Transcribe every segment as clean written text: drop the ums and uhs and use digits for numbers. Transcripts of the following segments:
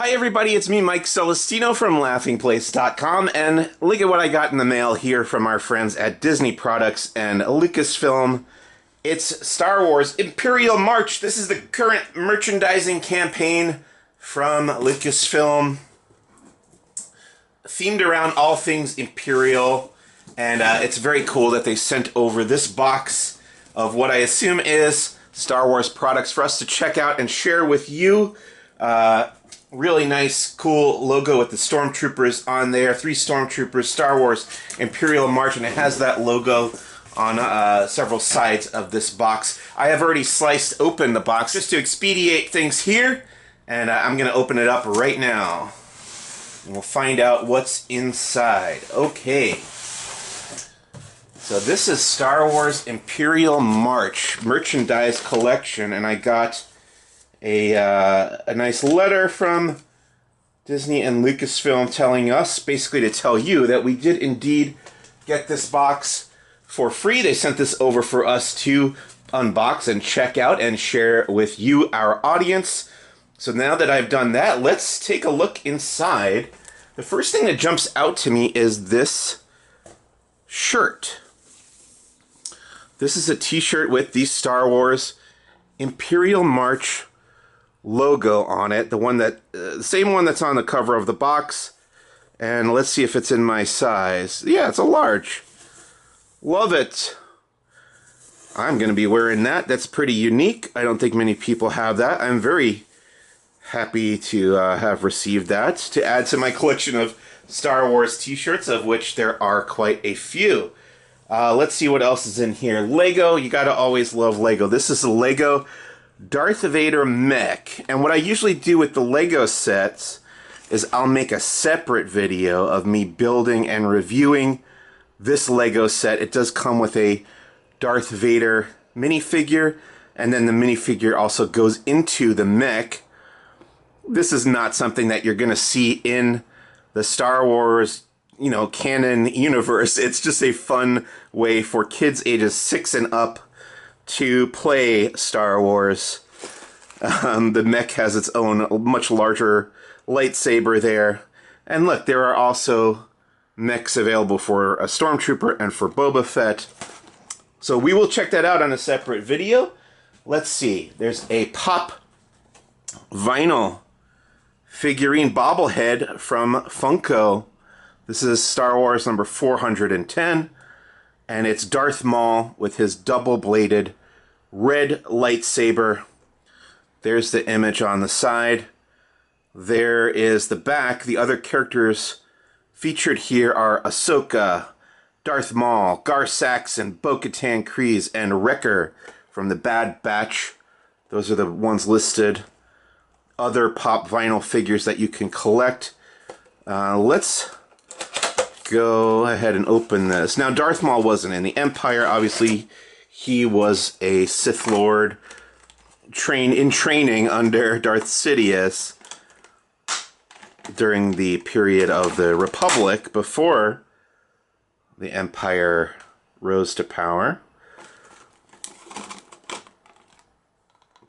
Hi everybody, it's me, Mike Celestino from LaughingPlace.com, and look at what I got in the mail here from our friends at Disney Products and Lucasfilm. It's Star Wars Imperial March. This is the current merchandising campaign from Lucasfilm, themed around all things Imperial, and it's very cool that they sent over this box of what I assume is Star Wars products for us to check out and share with you. Really nice, cool logo with the Stormtroopers on there. 3 Stormtroopers, Star Wars Imperial March, and it has that logo on several sides of this box. I have already sliced open the box just to expedite things here, and I'm going to open it up right now. And we'll find out what's inside. Okay. So this is Star Wars Imperial March merchandise collection, and I got a nice letter from Disney and Lucasfilm telling us, basically to tell you, that we did indeed get this box for free. They sent this over for us to unbox and check out and share with you, our audience. So now that I've done that, let's take a look inside. The first thing that jumps out to me is this shirt. This is a t-shirt with the Star Wars Imperial March logo on it, the same one that's on the cover of the box, and let's see if it's in my size. Yeah, it's a large. Love it. I'm going to be wearing that. That's pretty unique. I don't think many people have that. I'm very happy to have received that to add to my collection of Star Wars t-shirts, of which there are quite a few. Let's see what else is in here. Lego. You gotta always love Lego. This is a Lego Darth Vader mech, and what I usually do with the Lego sets is I'll make a separate video of me building and reviewing this Lego set. It does come with a Darth Vader minifigure, and then the minifigure also goes into the mech. This is not something that you're gonna see in the Star Wars, canon universe. It's just a fun way for kids ages 6 and up to play Star Wars. The mech has its own much larger lightsaber there. And look, there are also mechs available for a Stormtrooper and for Boba Fett. So we will check that out on a separate video. Let's see. There's a pop vinyl figurine bobblehead from Funko. This is Star Wars number 410. And it's Darth Maul with his double-bladed red lightsaber. There's the image on the side. There is the back. The other characters featured here are Ahsoka, Darth Maul, Gar Saxon, Bo-Katan Kryze, and Wrecker from the Bad Batch. Those are the ones listed. Other pop vinyl figures that you can collect. Let's go ahead and open this. Now, Darth Maul wasn't in the Empire. Obviously, he was a Sith Lord in training under Darth Sidious during the period of the Republic before the Empire rose to power.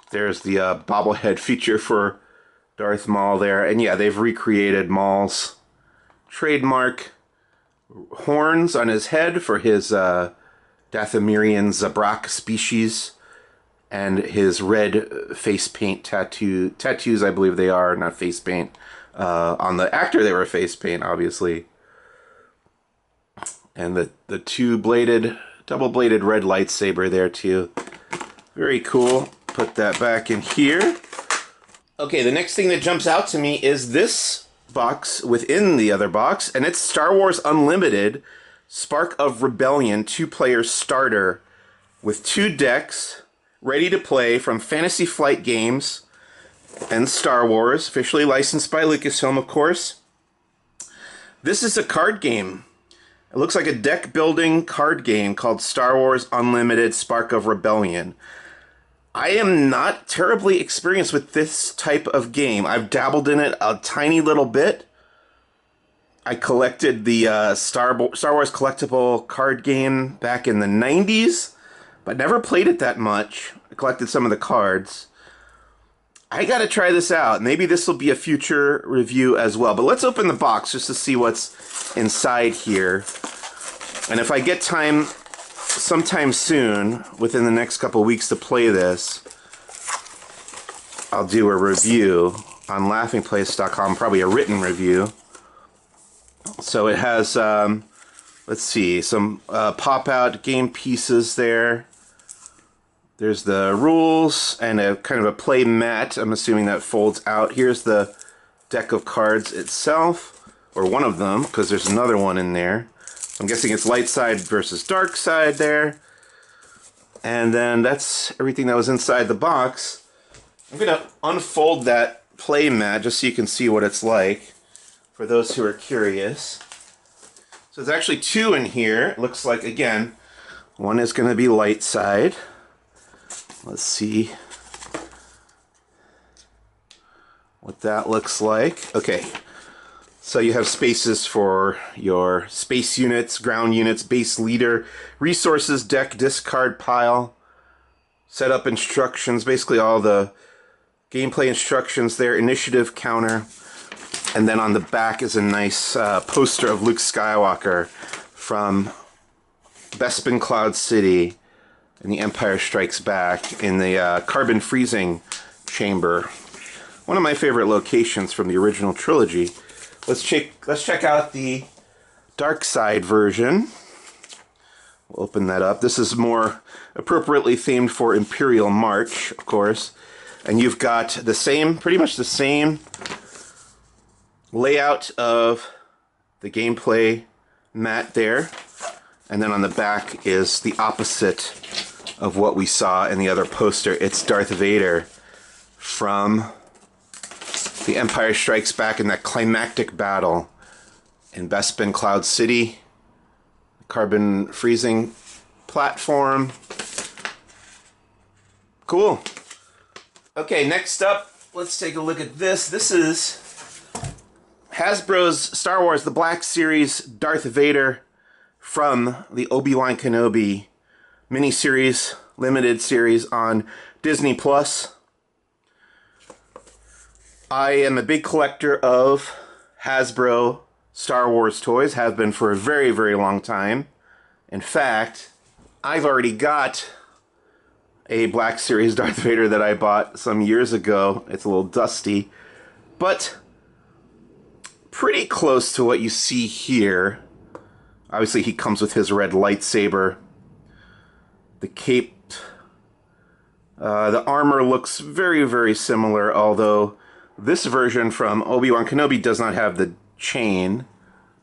There's the bobblehead feature for Darth Maul there. And yeah, they've recreated Maul's trademark horns on his head for his Dathomirian Zabrak species, and his red face paint tattoos, I believe they are, not face paint. On the actor, they were face paint, obviously. And the double-bladed red lightsaber there, too. Very cool. Put that back in here. Okay, the next thing that jumps out to me is this box within the other box, and it's Star Wars Unlimited Spark of Rebellion 2-player starter with 2 decks ready to play from Fantasy Flight Games and Star Wars, officially licensed by Lucasfilm, of course. This is a card game. It looks like a deck building card game called Star Wars Unlimited Spark of Rebellion. I am not terribly experienced with this type of game. I've dabbled in it a tiny little bit. I collected the Star Wars collectible card game back in the 90s, but never played it that much. I collected some of the cards. I gotta try this out. Maybe this will be a future review as well. But let's open the box just to see what's inside here. And if I get time sometime soon, within the next couple weeks to play this, I'll do a review on laughingplace.com, probably a written review. So it has, let's see, some pop-out game pieces there. There's the rules and a kind of a play mat. I'm assuming that folds out. Here's the deck of cards itself, or one of them, because there's another one in there. I'm guessing it's light side versus dark side there. And then that's everything that was inside the box. I'm going to unfold that play mat just so you can see what it's like for those who are curious. So there's actually two in here. It looks like, again, one is going to be light side. Let's see what that looks like. Okay, so you have spaces for your space units, ground units, base leader, resources, deck, discard pile, setup instructions, basically all the gameplay instructions there, initiative counter, and then on the back is a nice poster of Luke Skywalker from Bespin Cloud City and The Empire Strikes Back in the carbon freezing chamber. One of my favorite locations from the original trilogy. Let's check out the dark side version. We'll open that up. This is more appropriately themed for Imperial March, of course. And you've got the same, pretty much the same layout of the gameplay mat there. And then on the back is the opposite of what we saw in the other poster. It's Darth Vader from The Empire Strikes Back in that climactic battle in Bespin Cloud City. Carbon freezing platform. Cool. Okay, next up, let's take a look at this. This is Hasbro's Star Wars The Black Series Darth Vader from the Obi-Wan Kenobi miniseries, limited series on Disney+. I am a big collector of Hasbro Star Wars toys, have been for a very, very long time. In fact, I've already got a Black Series Darth Vader that I bought some years ago. It's a little dusty, but pretty close to what you see here. Obviously, he comes with his red lightsaber. The cape, the armor looks very, very similar, although this version from Obi-Wan Kenobi does not have the chain,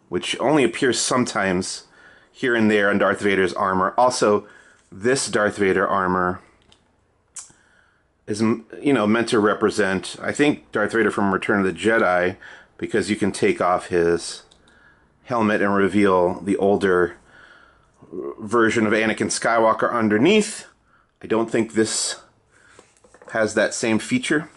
which only appears sometimes here and there on Darth Vader's armor. Also, this Darth Vader armor is, you know, meant to represent, I think, Darth Vader from Return of the Jedi, because you can take off his helmet and reveal the older version of Anakin Skywalker underneath. I don't think this has that same feature.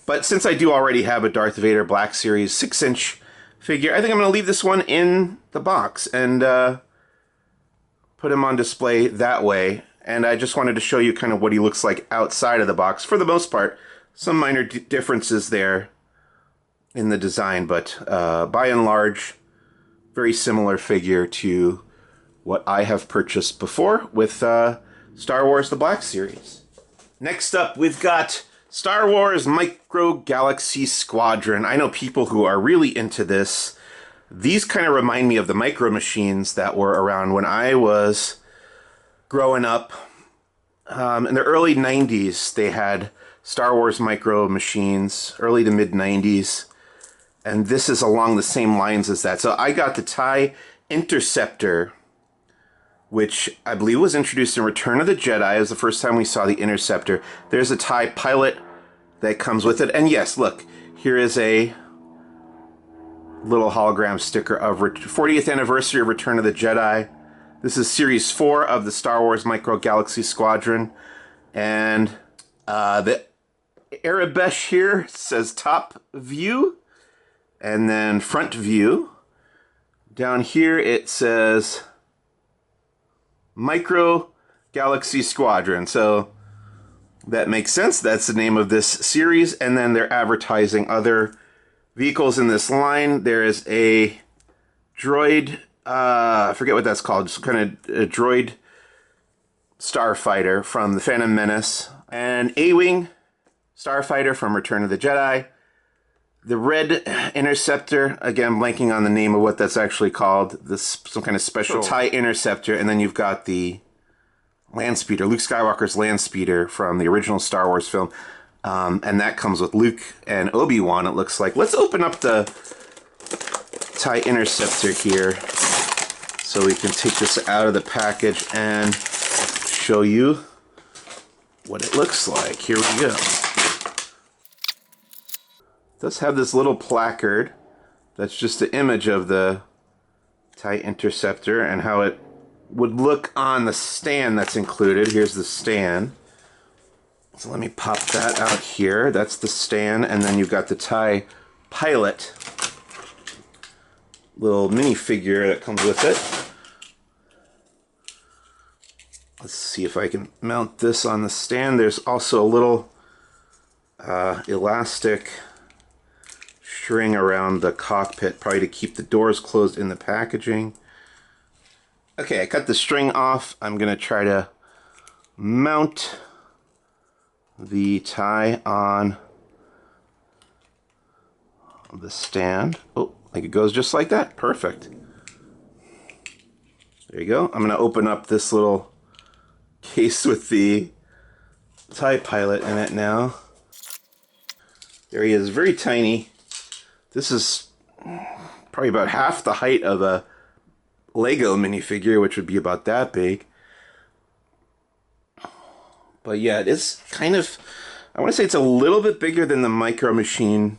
But since I do already have a Darth Vader Black Series 6-inch figure, I think I'm going to leave this one in the box and put him on display that way. And I just wanted to show you kind of what he looks like outside of the box. For the most part, some minor differences there in the design, but by and large, very similar figure to what I have purchased before with Star Wars The Black Series. Next up, we've got Star Wars Micro Galaxy Squadron. I know people who are really into this. These kind of remind me of the micro machines that were around when I was growing up. In the early 90s, they had Star Wars micro machines, early to mid 90s. And this is along the same lines as that. So I got the TIE Interceptor, which I believe was introduced in Return of the Jedi. It was the first time we saw the Interceptor. There's a TIE Pilot that comes with it. And yes, look, here is a little hologram sticker of 40th anniversary of Return of the Jedi. This is Series 4 of the Star Wars Micro Galaxy Squadron. And the Arabesh here says top view. And then front view. Down here it says Micro Galaxy Squadron. So That makes sense. That's the name of this series. And then they're advertising other vehicles in this line. There is a droid, I forget what that's called, just kind of a droid starfighter from the Phantom Menace, an A-Wing starfighter from Return of the Jedi, the Red Interceptor, again blanking on the name of what that's actually called, this some kind of special TIE Interceptor, and then you've got the Land Speeder, Luke Skywalker's Land Speeder from the original Star Wars film, and that comes with Luke and Obi-Wan, it looks like. Let's open up the TIE Interceptor here so we can take this out of the package and show you what it looks like. Here we go. It does have this little placard that's just an image of the TIE Interceptor and how it would look on the stand that's included. Here's the stand. So let me pop that out here. That's the stand, and then you've got the TIE Pilot little minifigure that comes with it. Let's see if I can mount this on the stand. There's also a little elastic string around the cockpit, probably to keep the doors closed in the packaging. Okay, I cut the string off. I'm going to try to mount the TIE on the stand. Oh, like it goes just like that. Perfect. There you go. I'm going to open up this little case with the TIE Pilot in it now. There he is, very tiny. This is probably about half the height of a Lego minifigure, which would be about that big. But yeah, it is kind of, I want to say it's a little bit bigger than the Micro Machine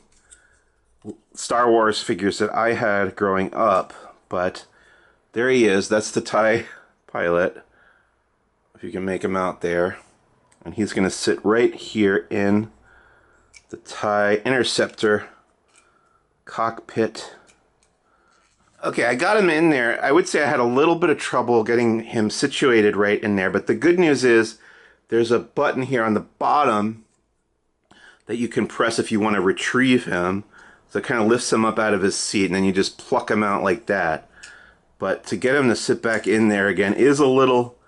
Star Wars figures that I had growing up. But there he is, that's the TIE Pilot. If you can make him out there. And he's going to sit right here in the TIE Interceptor cockpit. Okay, I got him in there. I would say I had a little bit of trouble getting him situated right in there, but the good news is there's a button here on the bottom that you can press if you want to retrieve him. So it kind of lifts him up out of his seat, and then you just pluck him out like that. But to get him to sit back in there again is a little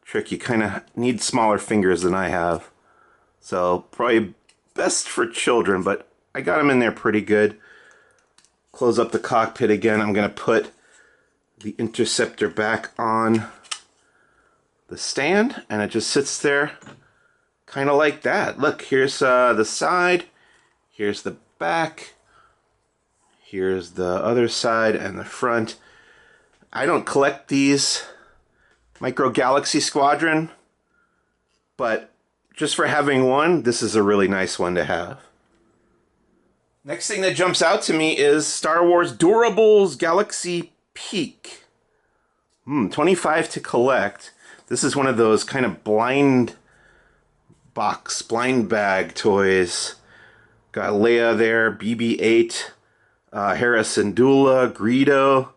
tricky. You kind of need smaller fingers than I have. So probably best for children, but I got him in there pretty good. Close up the cockpit again. I'm going to put the Interceptor back on the stand, and it just sits there kind of like that. Look, here's the side, here's the back, here's the other side and the front. I don't collect these Micro Galaxy Squadron, but just for having one, this is a really nice one to have. Next thing that jumps out to me is Star Wars Doorables Galaxy Peak. 25 to collect. This is one of those kind of blind bag toys. Got Leia there, BB-8, Hera Syndulla, Greedo.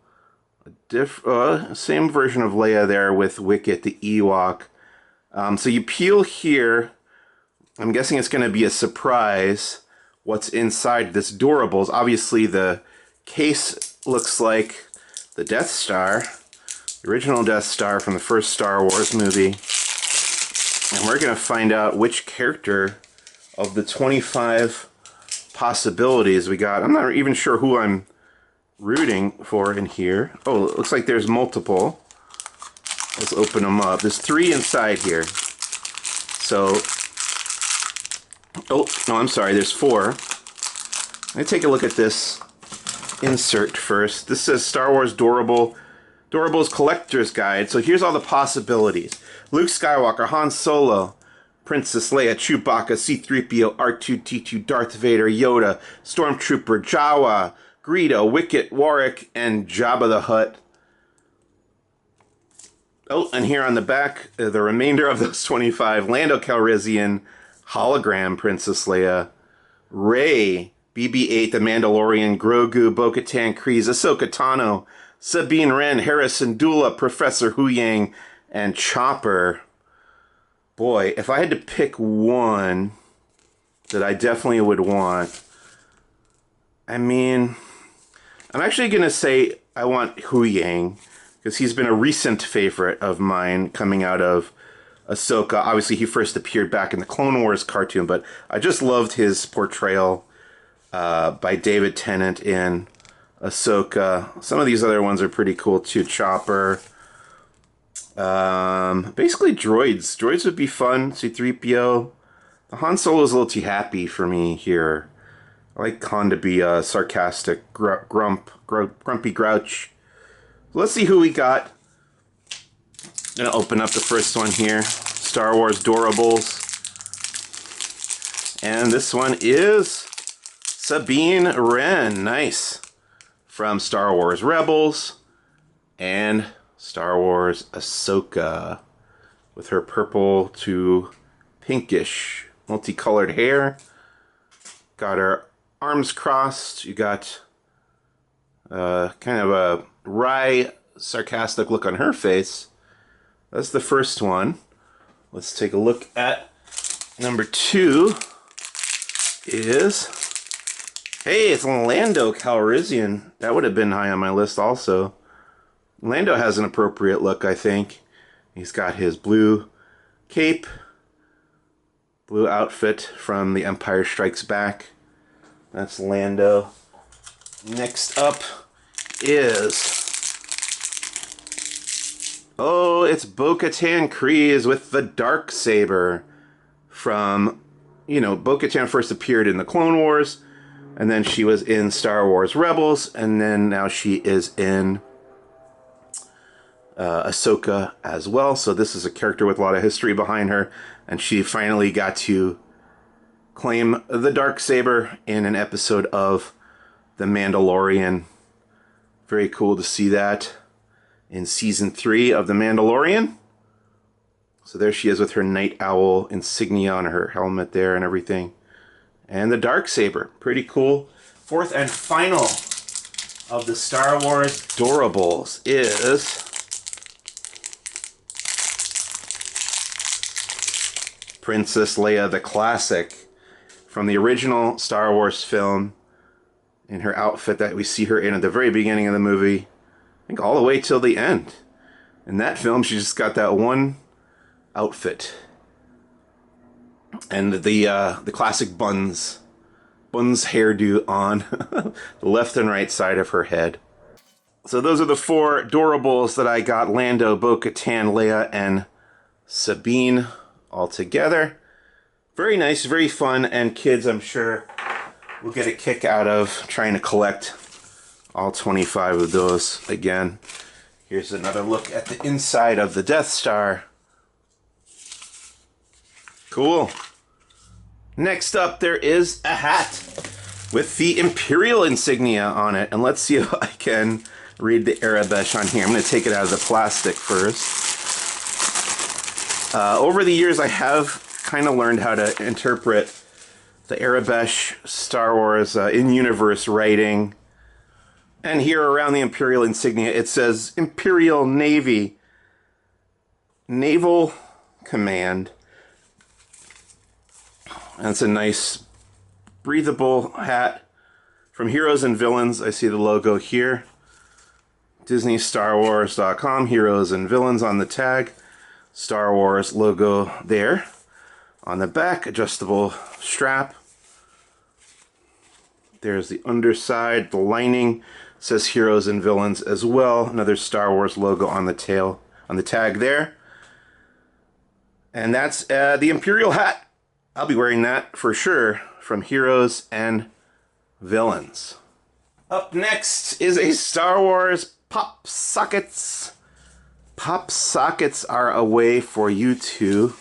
Same version of Leia there with Wicket, the Ewok. So you peel here. I'm guessing it's going to be a surprise what's inside this Doorables. Obviously the case looks like the Death Star, the original Death Star from the first Star Wars movie. And we're going to find out which character of the 25 possibilities we got. I'm not even sure who I'm rooting for in here. Oh, it looks like there's multiple. Let's open them up. There's 3 inside here. So, oh, no, I'm sorry, there's 4. Let me take a look at this insert first. This says Star Wars Doorables Collector's Guide. So here's all the possibilities. Luke Skywalker, Han Solo, Princess Leia, Chewbacca, C-3PO, R2-D2, Darth Vader, Yoda, Stormtrooper, Jawa, Greedo, Wicket, Warwick, and Jabba the Hutt. Oh, and here on the back, the remainder of those 25, Lando Calrissian, Hologram Princess Leia, Rey, BB-8, The Mandalorian, Grogu, Bo-Katan, Kryze, Ahsoka Tano, Sabine Wren, Hera Syndulla, Professor Huyang, and Chopper. Boy, if I had to pick one that I definitely would want, I mean, I'm actually going to say I want Hu Yang, because he's been a recent favorite of mine coming out of Ahsoka. Obviously, he first appeared back in the Clone Wars cartoon, but I just loved his portrayal by David Tennant in Ahsoka. Some of these other ones are pretty cool too. Chopper. Basically droids. Droids would be fun. C-3PO. The Han Solo is a little too happy for me here. I like Han to be a sarcastic, grumpy grouch. So let's see who we got. I'm gonna open up the first one here. Star Wars Doorables. And this one is Sabine Wren. Nice. From Star Wars Rebels and Star Wars Ahsoka. With her purple to pinkish multicolored hair. Got her arms crossed. You got kind of a wry, sarcastic look on her face. That's the first one. Let's take a look at number 2. Is, hey, it's Lando Calrissian. That would have been high on my list also. Lando has an appropriate look, I think. He's got his blue cape, blue outfit from The Empire Strikes Back. That's Lando. Next up is, oh, it's Bo-Katan Kryze with the Darksaber from, you know, Bo-Katan first appeared in the Clone Wars, and then she was in Star Wars Rebels, and then now she is in Ahsoka as well. So this is a character with a lot of history behind her, and she finally got to claim the Darksaber in an episode of The Mandalorian. Very cool to see that in Season 3 of The Mandalorian. So there she is with her Night Owl insignia on her helmet there and everything. And the Darksaber. Pretty cool. Fourth and final of the Star Wars Doorables is Princess Leia the Classic from the original Star Wars film, in her outfit that we see her in at the very beginning of the movie. I think all the way till the end. In that film, she just got that one outfit. And the classic buns hairdo on the left and right side of her head. So those are the 4 Doorables that I got. Lando, Bo-Katan, Leia, and Sabine all together. Very nice, very fun, and kids, I'm sure, will get a kick out of trying to collect all 25 of those again. Here's another look at the inside of the Death Star. Cool. Next up, there is a hat with the Imperial insignia on it. And let's see if I can read the Arabic on here. I'm going to take it out of the plastic first. Over the years, I have kind of learned how to interpret the Arabic Star Wars in-universe writing. And here around the Imperial insignia, it says Imperial Navy, Naval Command. And it's a nice, breathable hat from Heroes and Villains. I see the logo here. DisneyStarWars.com, Heroes and Villains on the tag. Star Wars logo there. On the back, adjustable strap. There's the underside. The lining says Heroes and Villains as well. Another Star Wars logo on the tail, on the tag there. And that's the Imperial hat. I'll be wearing that for sure from Heroes and Villains. Up next is a Star Wars Pop Sockets. Pop Sockets are a way for you to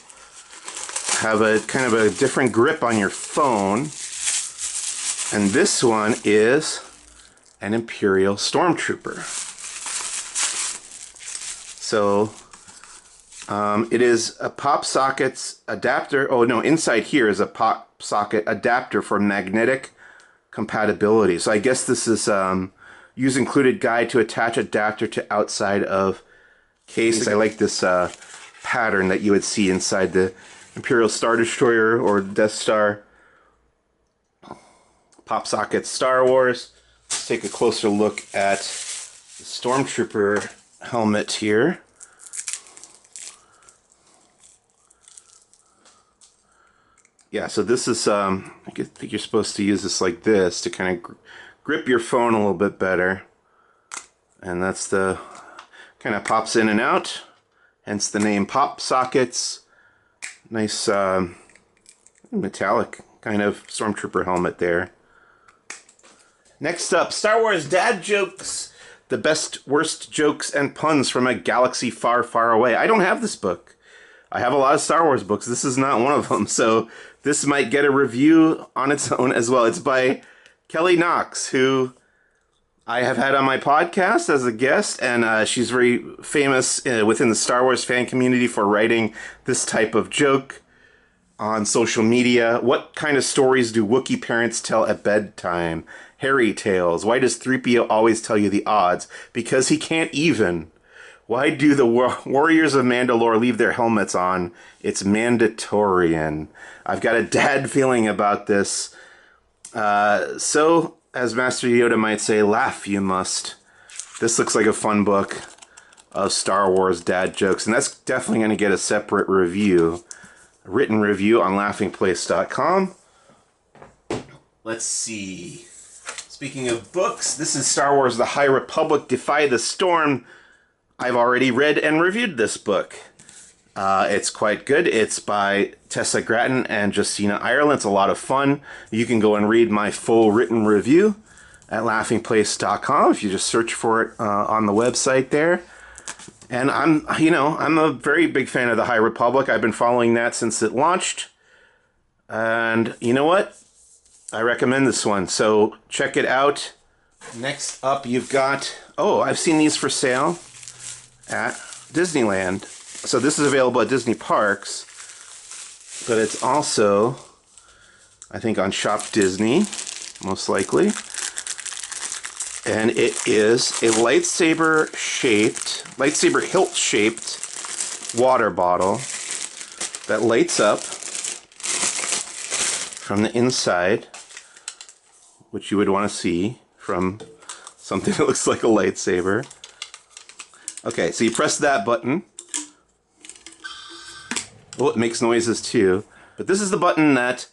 have a kind of a different grip on your phone. And this one is an Imperial Stormtrooper. So it is a pop sockets adapter. Oh no, inside here is a pop socket adapter for magnetic compatibility. So I guess this is use included guide to attach adapter to outside of case. I like this pattern that you would see inside the Imperial Star Destroyer or Death Star. Pop socket Star Wars. Let's take a closer look at the Stormtrooper helmet here. Yeah, so this is, I think you're supposed to use this like this to kind of grip your phone a little bit better. And that's the, kind of pops in and out, hence the name Pop Sockets. Nice metallic kind of Stormtrooper helmet there. Next up, Star Wars Dad Jokes. The best, worst jokes and puns from a galaxy far, far away. I don't have this book. I have a lot of Star Wars books. This is not one of them, so this might get a review on its own as well. It's by Kelly Knox, who I have had on my podcast as a guest, and she's very famous within the Star Wars fan community for writing this type of joke on social media. What kind of stories do Wookiee parents tell at bedtime? Harry tales. Why does 3PO always tell you the odds? Because he can't even. Why do the Warriors of Mandalore leave their helmets on? It's Mandatorian. I've got a dad feeling about this. So, as Master Yoda might say, laugh you must. This looks like a fun book of Star Wars dad jokes, and that's definitely going to get a separate review, a written review on laughingplace.com. Let's see. Speaking of books, this is Star Wars The High Republic Defy the Storm. I've already read and reviewed this book. It's quite good. It's by Tessa Gratton and Justina Ireland. It's a lot of fun. You can go and read my full written review at laughingplace.com if you just search for it on the website there. And I'm a very big fan of the High Republic. I've been following that since it launched. And you know what? I recommend this one. So check it out. Next up, you've got... Oh, I've seen these for sale at Disneyland. So this is available at Disney Parks, but it's also, I think, on Shop Disney, most likely. And it is a lightsaber hilt-shaped water bottle that lights up from the inside, which you would want to see from something that looks like a lightsaber. Okay, so you press that button. Oh, it makes noises too. But this is the button that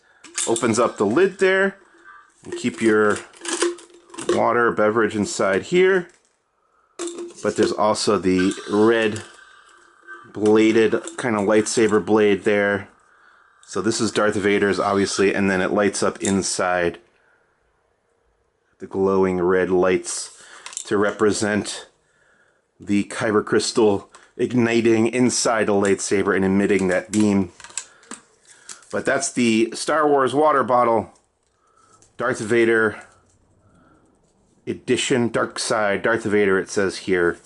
opens up the lid there. And keep your water beverage inside here. But there's also the red bladed kind of lightsaber blade there. So this is Darth Vader's, obviously, and then it lights up inside. The glowing red lights to represent the kyber crystal igniting inside a lightsaber and emitting that beam. But that's the Star Wars water bottle, Darth Vader edition, Dark Side Darth Vader, it says here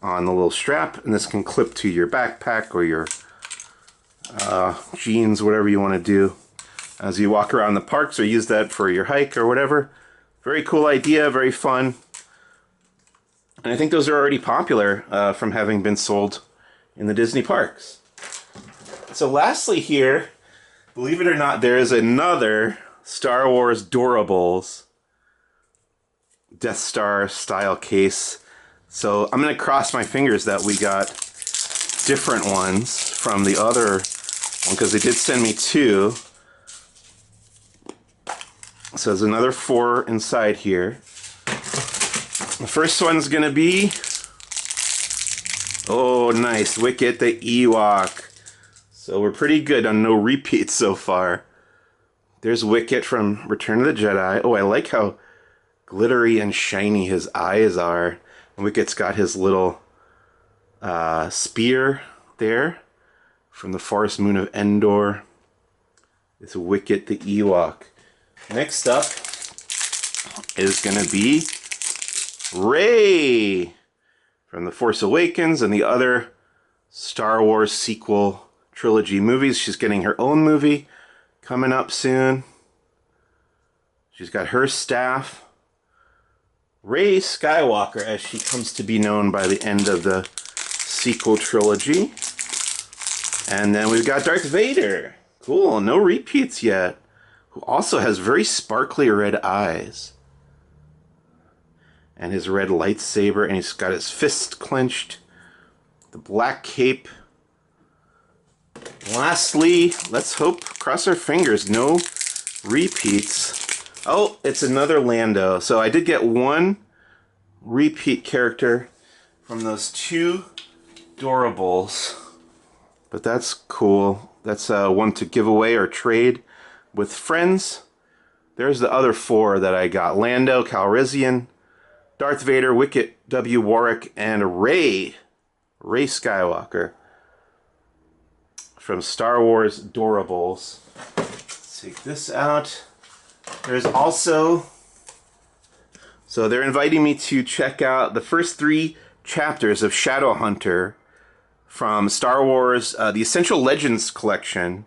on the little strap. And this can clip to your backpack or your jeans, whatever you want to do as you walk around the parks, or use that for your hike or whatever. Very cool idea, very fun. And I think those are already popular from having been sold in the Disney parks. So lastly here, believe it or not, there is another Star Wars Doorables Death Star style case. So I'm going to cross my fingers that we got different ones from the other one, because they did send me two. So there's another 4 inside here. The first one's going to be, oh nice, Wicket the Ewok. So we're pretty good on no repeats so far. There's Wicket from Return of the Jedi. Oh, I like how glittery and shiny his eyes are. And Wicket's got his little spear there from the Forest Moon of Endor. It's Wicket the Ewok. Next up is going to be Rey from The Force Awakens and the other Star Wars sequel trilogy movies. She's getting her own movie coming up soon. She's got her staff. Rey Skywalker, as she comes to be known by the end of the sequel trilogy. And then we've got Darth Vader. Cool, no repeats yet. Who also has very sparkly red eyes. And his red lightsaber, and he's got his fist clenched. The black cape. Lastly, let's hope, cross our fingers, no repeats. Oh, it's another Lando. So I did get one repeat character from those two Doorables. But that's cool. That's one to give away or trade with friends. There's the other four that I got. Lando Calrissian, Darth Vader, Wicket W. Warwick, and Rey Skywalker from Star Wars Doorables. Let's take this out. There's also, so they're inviting me to check out the first 3 chapters of Shadowhunter from Star Wars, the Essential Legends collection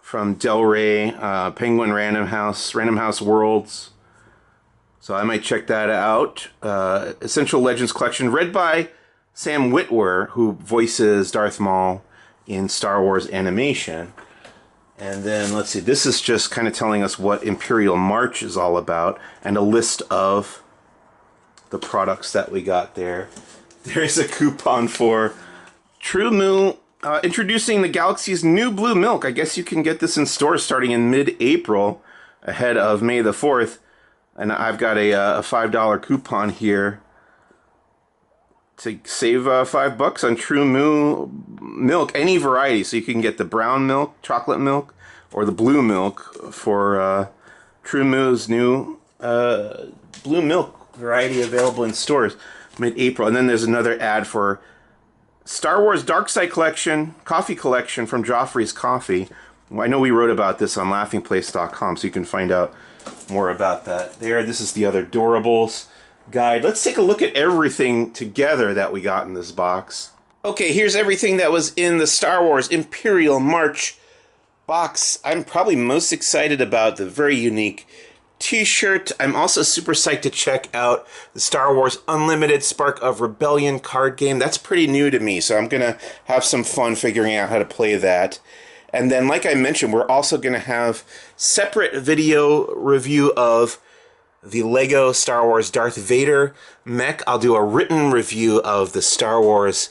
from Del Rey, Penguin Random House Worlds. So I might check that out. Essential Legends collection, read by Sam Witwer, who voices Darth Maul in Star Wars animation. And then, let's see, this is just kind of telling us what Imperial March is all about, and a list of the products that we got there. There's a coupon for True Moo, introducing the Galaxy's new blue milk. I guess you can get this in stores starting in mid-April, ahead of May the 4th. And I've got a $5 coupon here to save $5 on True Moo milk, any variety. So you can get the brown milk, chocolate milk, or the blue milk for True Moo's new blue milk variety available in stores mid-April. And then there's another ad for Star Wars Dark Side Collection, coffee collection from Joffrey's Coffee. I know we wrote about this on laughingplace.com, so you can find out more about that there. This is the other Doorables guide. Let's take a look at everything together that we got in this box. Okay, here's everything that was in the Star Wars Imperial March box. I'm probably most excited about the very unique t-shirt. I'm also super psyched to check out the Star Wars Unlimited Spark of Rebellion card game. That's pretty new to me, so I'm gonna have some fun figuring out how to play that. And then, like I mentioned, we're also going to have separate video review of the Lego Star Wars Darth Vader mech. I'll do a written review of the Star Wars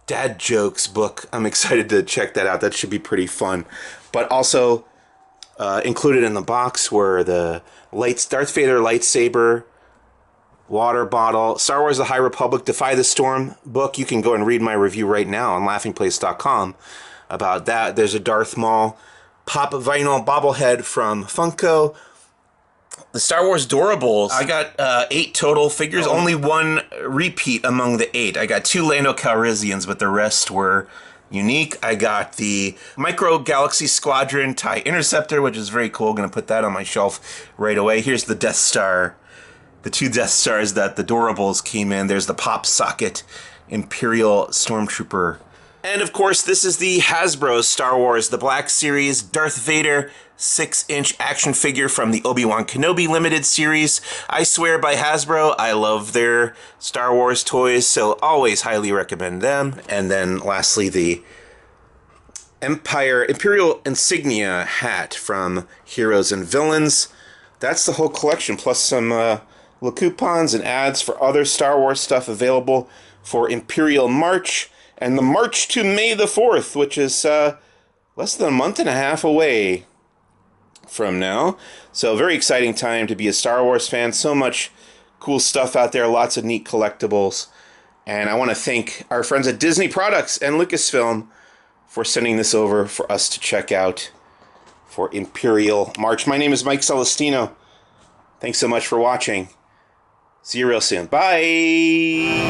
Dad Jokes book. I'm excited to check that out. That should be pretty fun. But also included in the box were the Darth Vader lightsaber, water bottle, Star Wars The High Republic Defy the Storm book. You can go and read my review right now on laughingplace.com. about that. There's a Darth Maul pop vinyl bobblehead from Funko. The Star Wars Doorables. I got 8 total figures. Only 1 repeat among the 8. I got 2 Lando Calrissians, but the rest were unique. I got the Micro Galaxy Squadron TIE Interceptor, which is very cool. Gonna put that on my shelf right away. Here's the Death Star. The 2 Death Stars that the Doorables came in. There's the Pop Socket Imperial Stormtrooper. And of course, this is the Hasbro Star Wars The Black Series Darth Vader 6-inch action figure from the Obi-Wan Kenobi limited series. I swear by Hasbro, I love their Star Wars toys, so always highly recommend them. And then lastly, the Imperial Insignia hat from Heroes and Villains. That's the whole collection, plus some little coupons and ads for other Star Wars stuff available for Imperial March. And the March to May the 4th, which is less than a month and a half away from now. So very exciting time to be a Star Wars fan. So much cool stuff out there, lots of neat collectibles. And I want to thank our friends at Disney Products and Lucasfilm for sending this over for us to check out for Imperial March. My name is Mike Celestino. Thanks so much for watching. See you real soon. Bye!